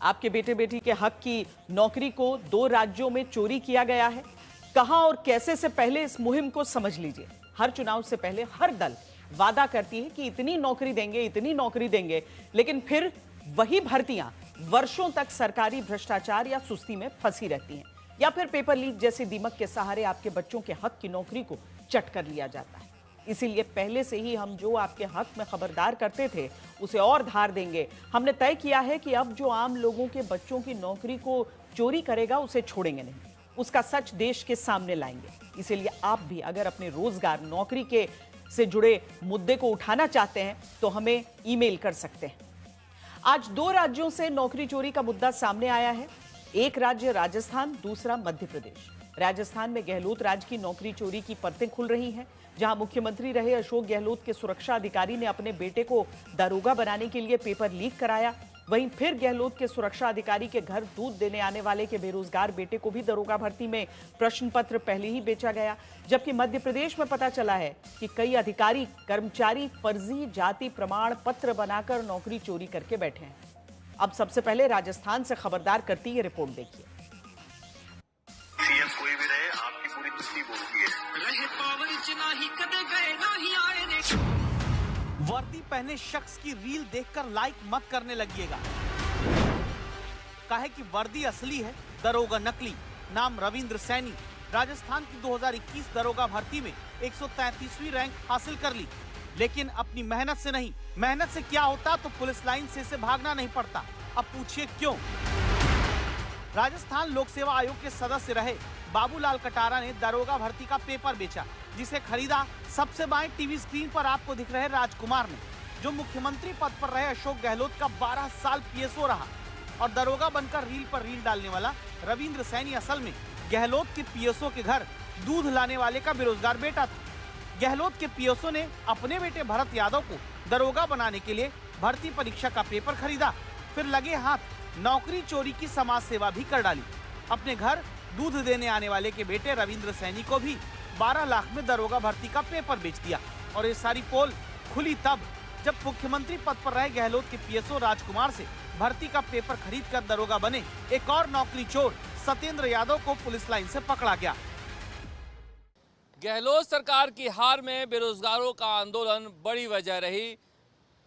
आपके बेटे बेटी के हक की नौकरी को 2 राज्यों में चोरी किया गया है। कहां और कैसे से पहले इस मुहिम को समझ लीजिए। हर चुनाव से पहले हर दल वादा करती है कि इतनी नौकरी देंगे, इतनी नौकरी देंगे, लेकिन फिर वही भर्तियां वर्षों तक सरकारी भ्रष्टाचार या सुस्ती में फंसी रहती हैं, या फिर पेपर लीक जैसे दीमक के सहारे आपके बच्चों के हक की नौकरी को चट कर लिया जाता है। इसीलिए पहले से ही हम जो आपके हक में खबरदार करते थे उसे और धार देंगे। हमने तय किया है कि अब जो आम लोगों के बच्चों की नौकरी को चोरी करेगा उसे छोड़ेंगे नहीं, उसका सच देश के सामने लाएंगे। इसीलिए आप भी अगर अपने रोजगार, नौकरी के से जुड़े मुद्दे को उठाना चाहते हैं तो हमें ईमेल कर सकते हैं। आज 2 राज्यों से नौकरी चोरी का मुद्दा सामने आया है। एक राज्य राजस्थान, दूसरा मध्य प्रदेश। राजस्थान में गहलोत राज की नौकरी चोरी की परतें खुल रही हैं, जहां मुख्यमंत्री रहे अशोक गहलोत के सुरक्षा अधिकारी ने अपने बेटे को दारोगा बनाने के लिए पेपर लीक कराया। वहीं फिर गहलोत के सुरक्षा अधिकारी के घर दूध देने आने वाले के बेरोजगार बेटे को भी दारोगा भर्ती में प्रश्न पत्र पहले ही बेचा गया। जबकि मध्य प्रदेश में पता चला है कि कई अधिकारी कर्मचारी फर्जी जाति प्रमाण पत्र बनाकर नौकरी चोरी करके बैठे हैं। अब सबसे पहले राजस्थान से खबरदार करती ये रिपोर्ट देखिए। सीएम कोई भी रहे, आपकी पूरी दृष्टि बोलती है। वर्दी पहने शख्स की रील देखकर लाइक मत करने लगिएगा। काहे कि वर्दी असली है, दरोगा नकली। नाम रविंद्र सैनी। राजस्थान की 2021 दरोगा भर्ती में 133वीं रैंक हासिल कर ली, लेकिन अपनी मेहनत से नहीं। मेहनत से क्या होता तो पुलिस लाइन से भागना नहीं पड़ता। अब पूछिए क्यों। राजस्थान लोक सेवा आयोग के सदस्य रहे बाबूलाल कटारा ने दरोगा भर्ती का पेपर बेचा, जिसे खरीदा सबसे बाएं टीवी स्क्रीन पर आपको दिख रहे राजकुमार ने, जो मुख्यमंत्री पद पर रहे अशोक गहलोत का 12 साल पीएसओ रहा। और दरोगा बनकर रील पर रील डालने वाला रविंद्र सैनी असल में गहलोत के पीएसओ के घर दूध लाने वाले का बेरोजगार बेटा था। गहलोत के पीएसओ ने अपने बेटे भरत यादव को दरोगा बनाने के लिए भर्ती परीक्षा का पेपर खरीदा, फिर लगे हाथ नौकरी चोरी की समाज सेवा भी कर डाली। अपने घर दूध देने आने वाले के बेटे रविंद्र सैनी को भी 12 लाख में दरोगा भर्ती का पेपर बेच दिया। और ये सारी पोल खुली तब जब मुख्यमंत्री पद पर रहे गहलोत के पीएसओ राजकुमार से भर्ती का पेपर खरीदकर दरोगा बने एक और नौकरी चोर सत्येंद्र यादव को पुलिस लाइन से पकड़ा गया। गहलोत सरकार की हार में बेरोजगारों का आंदोलन बड़ी वजह रही।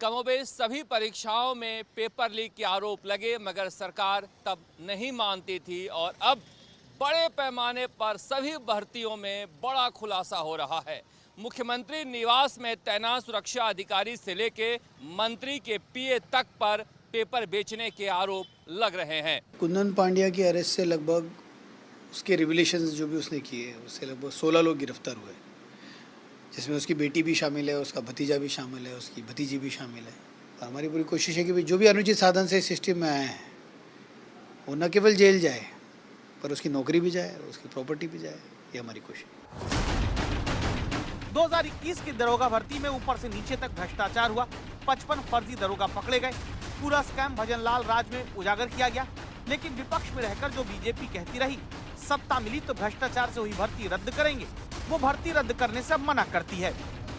कमोबेश सभी परीक्षाओं में पेपर लीक के आरोप लगे, मगर सरकार तब नहीं मानती थी। और अब बड़े पैमाने पर सभी भर्तियों में बड़ा खुलासा हो रहा है। मुख्यमंत्री निवास में तैनात सुरक्षा अधिकारी से लेके मंत्री के पीए तक पर पेपर बेचने के आरोप लग रहे हैं। कुंदन पांड्या की अरेस्ट से लगभग उसके रिविलेशंस जो भी उसने किए, उससे लगभग 16 लोग गिरफ्तार हुए, जिसमें उसकी बेटी भी शामिल है, उसका भतीजा भी शामिल है, उसकी भतीजी भी शामिल है। और हमारी पूरी कोशिश है कि जो भी अनुचित साधन से सिस्टम में आए हैं वो न केवल जेल जाए, पर उसकी नौकरी भी जाए, उसकी प्रॉपर्टी भी जाए। ये हमारी कोशिश है। 2021 की दरोगा भर्ती में ऊपर से नीचे तक भ्रष्टाचार हुआ। 55 फर्जी दरोगा पकड़े गए। पूरा स्कैम भजनलाल राज में उजागर किया गया। लेकिन विपक्ष में रहकर जो बीजेपी कहती रही, सत्ता मिली तो भ्रष्टाचार से हुई भर्ती रद्द करेंगे, वो भर्ती रद्द करने से मना करती है।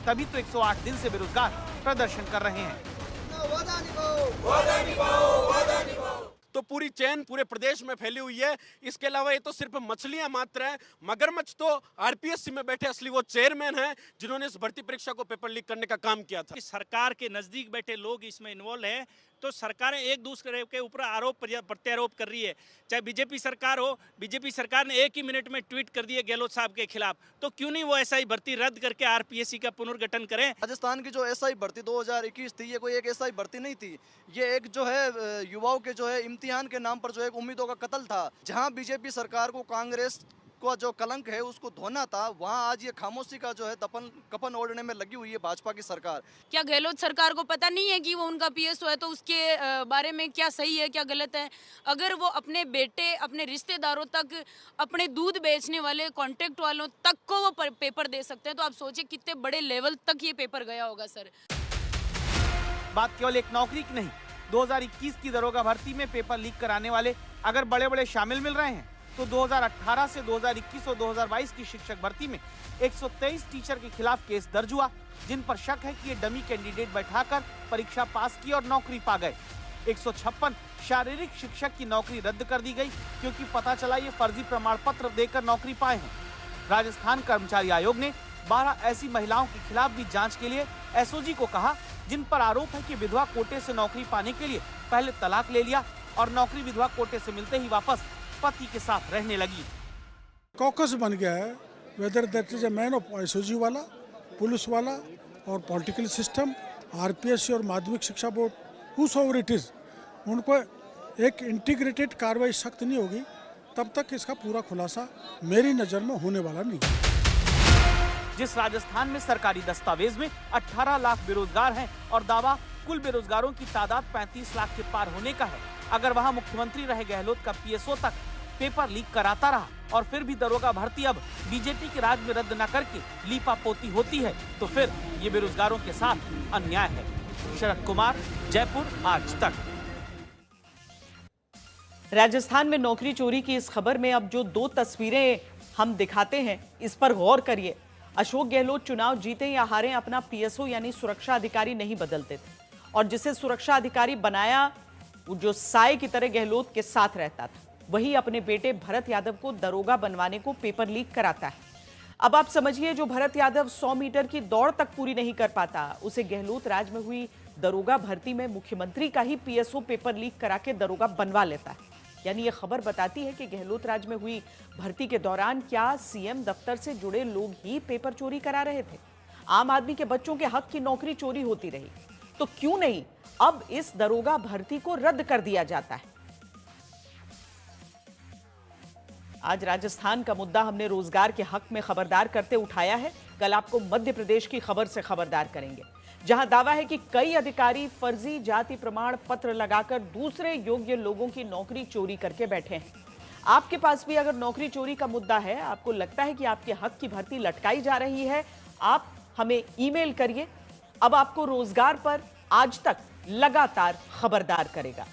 तभी तो 108 दिन से बेरोजगार प्रदर्शन कर रहे हैं। तो पूरी चैन पूरे प्रदेश में फैली हुई है। इसके अलावा ये तो सिर्फ मछलियां मात्र हैं। मगरमच्छ तो आरपीएससी में बैठे असली वो चेयरमैन हैं जिन्होंने इस भर्ती परीक्षा को पेपर लीक करने का काम किया था। सरकार के नजदीक बैठे लोग इसमें इन्वॉल्व हैं, तो सरकारें एक दूसरे के ऊपर आरोप प्रत्यारोप कर रही है। चाहे बीजेपी सरकार हो, बीजेपी सरकार ने एक ही मिनट में ट्वीट कर दिए गहलोत साहब के खिलाफ, तो क्यों नहीं वो एसआई भर्ती रद्द करके आरपीएससी का पुनर्गठन करें। राजस्थान की जो एसआई भर्ती 2021 थी, ये कोई एक एसआई भर्ती नहीं थी। ये एक जो है युवाओं के जो है इम्तिहान के नाम पर जो एक उम्मीदों का कत्ल था। जहां बीजेपी सरकार को कांग्रेस को जो कलंक है उसको धोना था, वहां आज ये खामोशी का जो है कफन ओढ़ने में लगी हुई है भाजपा की सरकार। क्या गहलोत सरकार को पता नहीं है कि वो उनका पीएसओ है, तो उसके बारे में क्या सही है क्या गलत है? अगर वो अपने बेटे, अपने रिश्तेदारों तक, अपने दूध बेचने वाले कॉन्ट्रैक्ट वालों तक को वो पेपर दे सकते हैं, तो आप सोचिए कितने बड़े लेवल तक ये पेपर गया होगा। सर, बात केवल एक नौकरी की नहीं, 2021 की दरोगा भर्ती में पेपर लीक कराने वाले अगर बड़े बड़े शामिल मिल रहे हैं तो 2018 से 2021 और 2022 की शिक्षक भर्ती में 123 टीचर के खिलाफ केस दर्ज हुआ, जिन पर शक है कि ये डमी कैंडिडेट बैठाकर परीक्षा पास की और नौकरी पा गए। 156 शारीरिक शिक्षक की नौकरी रद्द कर दी गई क्योंकि पता चला ये फर्जी प्रमाण पत्र देकर नौकरी पाए हैं। राजस्थान कर्मचारी आयोग ने 12 ऐसी महिलाओं के खिलाफ भी जांच के लिए एसओजी को कहा जिन पर आरोप है कि विधवा कोटे से नौकरी पाने के लिए पहले तलाक ले लिया और नौकरी विधवा कोटे से मिलते ही वापस पति के साथ रहने लगी। कॉकस बन गया है, whether that is a man of SOG वाला, पुलिस वाला और पॉलिटिकल सिस्टम, आरपीएससी और माध्यमिक शिक्षा बोर्ड, हूसोएवर इट इज, उन पर एक इंटीग्रेटेड कार्रवाई सख्त नहीं होगी तब तक इसका पूरा खुलासा मेरी नज़र में होने वाला नहीं। जिस राजस्थान में सरकारी दस्तावेज में 18 लाख बेरोजगार हैं और दावा कुल बेरोजगारों की तादाद 35 लाख के पार होने का है, अगर वहां मुख्यमंत्री रहे गहलोत का पीएसओ तक पेपर लीक कराता रहा और फिर भी दरोगा भर्ती अब बीजेपी के राज में रद्द न करके लीपापोती होती है तो फिर ये बेरोजगारों के साथ अन्याय है। शरद कुमार, जयपुर, आज तक। राजस्थान में नौकरी चोरी की इस खबर में अब जो 2 तस्वीरें हम दिखाते हैं इस पर गौर करिए। अशोक गहलोत चुनाव जीते या हारे अपना पीएसओ यानी सुरक्षा अधिकारी नहीं बदलते थे और जिसे सुरक्षा अधिकारी बनाया वो जो साए की तरह गहलोत के साथ रहता था, वही अपने बेटे भरत यादव को दरोगा बनवाने को पेपर लीक कराता है। अब आप समझिए, जो भरत यादव 100 मीटर की दौड़ तक पूरी नहीं कर पाता, उसे गहलोत राज में हुई दरोगा भर्ती में मुख्यमंत्री का ही पीएसओ पेपर लीक करा के दरोगा बनवा लेता है। यानी ये खबर बताती है कि गहलोत राज में हुई भर्ती के दौरान क्या सीएम दफ्तर से जुड़े लोग ही पेपर चोरी करा रहे थे? आम आदमी के बच्चों के हक की नौकरी चोरी होती रही तो क्यों नहीं अब इस दरोगा भर्ती को रद्द कर दिया जाता है? आज राजस्थान का मुद्दा हमने रोजगार के हक में खबरदार करते उठाया है। कल आपको मध्य प्रदेश की खबर से खबरदार करेंगे, जहां दावा है कि कई अधिकारी फर्जी जाति प्रमाण पत्र लगाकर दूसरे योग्य लोगों की नौकरी चोरी करके बैठे हैं। आपके पास भी अगर नौकरी चोरी का मुद्दा है, आपको लगता है कि आपके हक की भर्ती लटकाई जा रही है, आप हमें ईमेल करिए। अब आपको रोजगार पर आज तक लगातार खबरदार करेगा।